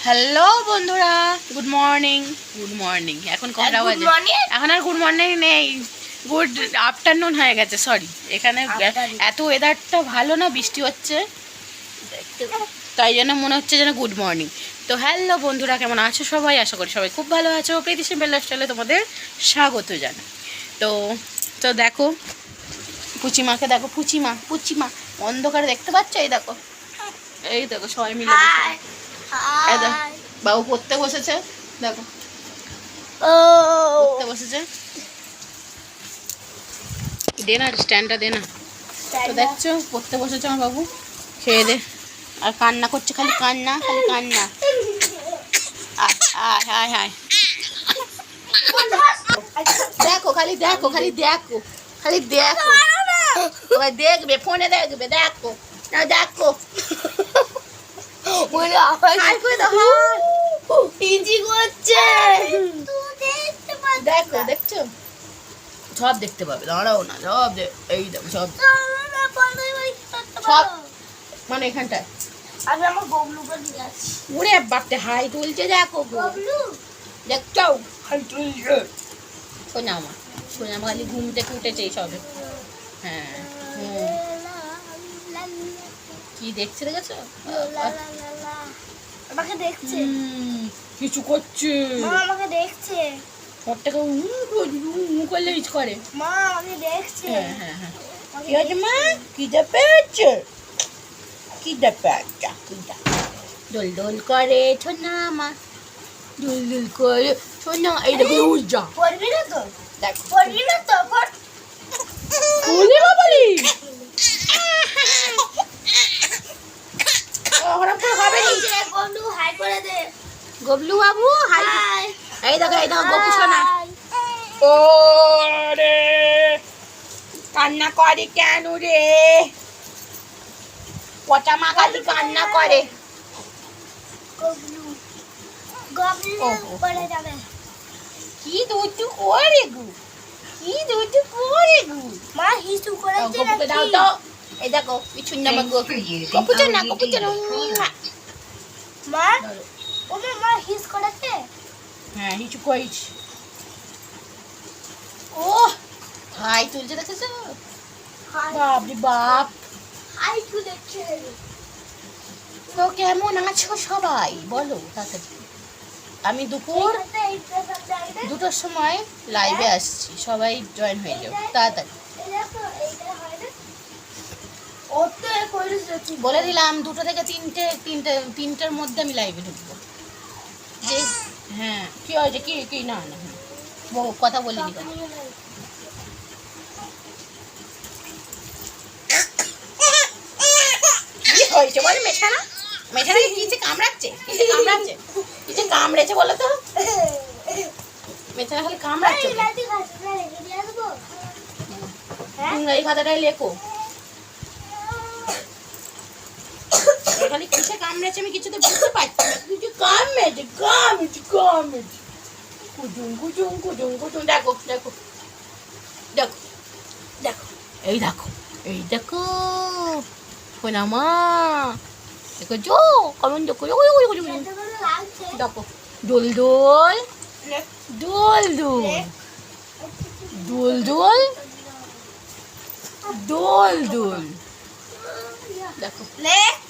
Hello বন্ধুরা, good morning. এখন কটা বাজে? এখন আর গুড মর্নিং নেই, গুড আফটারনুন হয়ে গেছে। সরি, এখানে এত ওয়েদারটা ভালো না, বৃষ্টি হচ্ছে, তাই জন্য মনে হচ্ছে যেন গুড মর্নিং। তো হ্যালো বন্ধুরা, কেমন আছো সবাই? আশা করি সবাই খুব ভালো আছো। প্রীতি সিম্পল লাইফস্টাইলে তোমাদের স্বাগত জানাই। তো তো দেখো পুচিমাকে, দেখো পুচিমা অন্ধকারে দেখতে পাচ্ছ? এই দেখো সবাই মিলে বাবু পড়তে বসেছে, দেখো পড়তে বসেছে। দে না স্ট্যান্ডটা, দে না। তো দেখছো পড়তে বসেছে আমার বাবু, খেয়ে দে। আর কান্না করছে, খালি কান্না। হায় দেখো, খালি দেখো দেখবে, ফোনে দেখবে, দেখো না, দেখো দেখো, দেখছো? সব দেখতে পাবে, দাঁড়াও না, সব এই দেখো, সব মানে এখানটায় উড়ে বাড়তে হাই তুলছে, দেখো দেখছো হাই তুলছে। সোনা খালি ঘুম থেকে উঠেছে এই সবে। হ্যাঁ কি দেখছে, দেখেছো? আমাকে দেখছে, কিছু করছে, আমাকে দেখছে, সবটাকে করলে ইচ করে। মা আমাকে দেখছে। হ্যাঁ কি হয়েছে মা? খিদে পেয়েছে, দোল করে ছোনা মা, দোল করে ছোনা। এই দেখো উর্জা, পড়বি না তো? দেখ পড়বি না তো? বলি বাবলি হবে নি। গবলু হাই করে দে। গবলু বাবু হাই। এই দেখো গপু সোনা। ও রে কান্না করে কেন রে? পচা মা খালি কান্না করে। গবলু পড়ে যাবে। কি দুটু করে গু, মা হিসু করেছে গপুকে দাও তো। এই দেখো পিছন নামা গপুছে না। মা মা হিস করেছে। হ্যাঁ হিচু কইছ। ও হাই তুলছে, দেখেছো? বাপরে বাপ, হাই তুলেছে। তো কেমন আছো সবাই বলো তাড়াতাড়ি। আমি দুপুর 2টার সময় লাইভে আসছি, সবাই জয়েন হয়ে যাও তাড়াতাড়ি। বলে দিলাম 2টা থেকে 3টের মধ্যে আমি লাইভে ঢুকবো। যে হ্যাঁ কি হয়েছে, কি না কথা বলিনি। কি হয়েছে বল? মেছানা কিসে কামড়াচ্ছে? কিসে কামড়েছে বলো তো? মেছানা খালি কামড়াচ্ছে। এই খাতাটাই লেখো, খালি কিসে কামড়েছে আমি কিছুতে বুঝতে পারছি না। কিছু কামড়েছে। কুজুম। দেখো এই দেখো কোনা মা, দেখো জো কেমন, দেখো দেখো দোল দেখো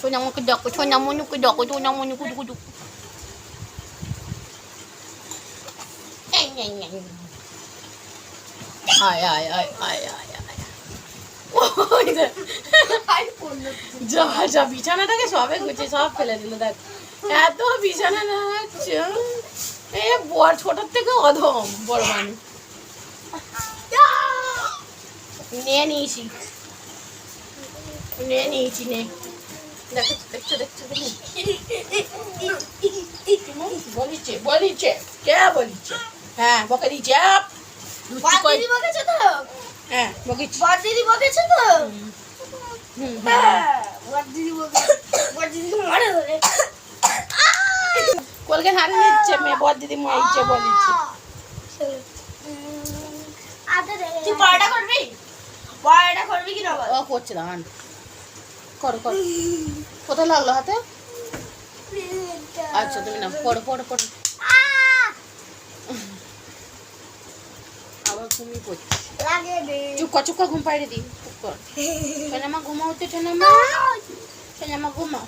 সোনামুখে, দেখো সোনামনুকে, দেখো সোনামনুকে দেখো। যা বিছানাটাকে সবে গুছে সব ফেলে দিল। দেখ এত বিছানা না হচ্ছে, বড় ছোটোর থেকে অধম বড় মানুষ। নিয়ে নিয়েছি নে। দেখছো বলিছে কে বলিছে? হ্যাঁ বকে দিচ্ছে। দিদি বকেছে তো? হ্যাঁ বকেছি। বড় দিদি বকেছে তো? বড় দিদি মারে ধরে কলকাতা হারিয়ে নিচ্ছে মেয়ে, বড় দিদি মাইছে বলিছে। তুই পড়াটা করবি কি না? ও করছে দাঁড়ান, করো কোথায় লাগলো হাতে? আচ্ছা তুমি না পড়ো পড়ো পড়ো। আবার ঘুমিয়ে পড়ছি। চুপ কর ঘুম পাড়িয়ে দিই। চুপ কর। ঠেনামা ঘুমাও তো ঠেনামা। ঠেনামা ঘুমাও।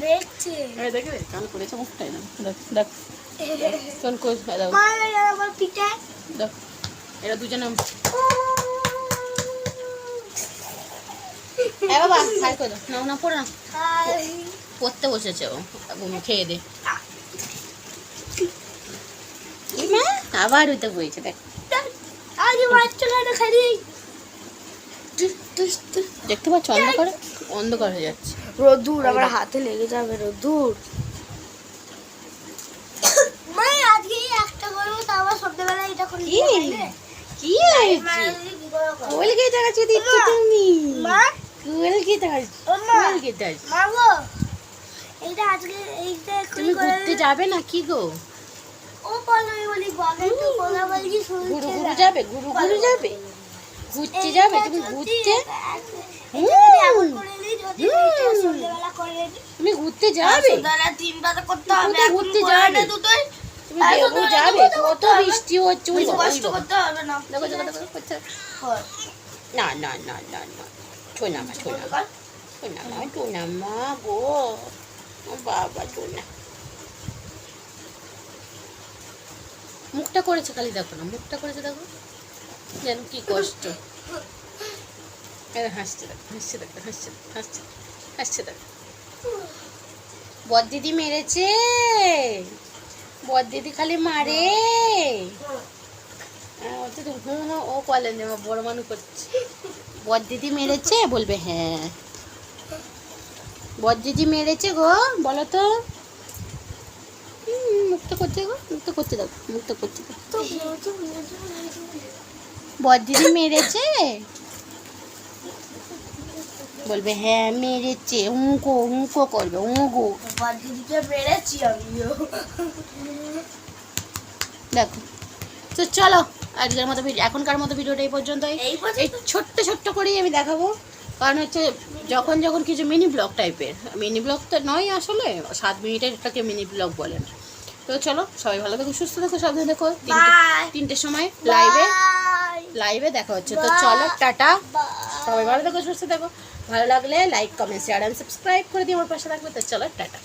দেখছে এই দেখে কান করেছে মুখটাই না। দেখ দেখ কোন কই দাও আমার পিঠে দেখ এরা দুজনে। এ বাবা খাই করে দাও। নাও না পড়ো না। পড়তে বসেছে ও ঘুমিয়ে খেয়ে দে। মা আবার উঠে বইছে দেখ। আজ বাচ্চাটা খালি দেখতে পাচ্ছ অন্ধকারে অন্ধকার হয়ে যাচ্ছে। রোদুর আমার হাতে লেগে যাবে রোদুর। মা আজকে একটা করবো তা আবার সন্ধ্যাবেলা এটা করে কি কি হয়েছে? কোল কে টাকাচ্ছে দিচ্ছ তুমি? মা কোল কে টাকাচ্ছে? ও মা কোল কে টাকাচ্ছে? মা গো এইটা আজকে এইটা তুমি ঘুরতে যাবে না কি গো? ও বলো বলি বলে তো বলা বলি কি গুরু শুনছে গুরু যাবে গুরু গুরু যাবে ঘুরতে যাবে তুমি ঘুরতে? এমন করে নি যদি এইটা সন্ধ্যাবেলা করে নি তুমি ঘুরতে যাবে? সন্ধ্যাবেলা 3 করতে হবে কোথায় এখন ঘুরতে করে যাবে? নে দুটোই তুমি দেবু যাবে কত বৃষ্টি হচ্ছে ওই বেশি বাবা, ওই কষ্ট বাবা। করতে হবে না দেখো দেখো দেখো করছে। কর। না না না না না ছোনা ছোনা ছোনা ছোনা মা গো ও বাবা ছোনা মুখটা করেছে খালি দেখো না মুখটা করেছে দেখো যেন কি কষ্ট। হাসছে দেখো হাসছে দেখো হাসছে হাসছে হাসছে দেখো। বদ দিদি মেরেছে বদ দিদি খালি মারে। ও বলেন যে আমার বড় মানুষ করছে। বদ দিদি মেরেছে বলবে হ্যাঁ বদ দিদি মেরেছে গো বলো তো। মুক্ত করছে গো মুক্ত করতে দাও মুক্ত করতে দাও। বদ দিদি মেরেছে বলবে হ্যাঁ মেরেছে হুঁকো হুঁকো করবে হুঁকো। দিদিকে মেরেছি আমিও দেখো তো চলো আজকের মতো এখনকার মতো ভিডিওটা এই পর্যন্তই। এই পর্যন্ত? এই ছোট্ট ছোট্ট করেই আমি দেখাবো কারণ হচ্ছে যখন যখন কিছু মিনি ব্লগ টাইপের মিনি ব্লগ তো নয় আসলে 7 মিনিটের এটাকে মিনি ব্লগ বলেন। তো চলো সবাই ভালো থেকো সুস্থ থেকো সাবধানে দেখো। Bye. 3টের সময় Bye. লাইভে দেখা হচ্ছে। তো চলো টাটা Bye. সবাই ভালো থেকো সুস্থ থেকো। ভালো লাগলে like comment share and subscribe করে দিয়ে আমার পাশে থাকবে। তো চলো টাটা।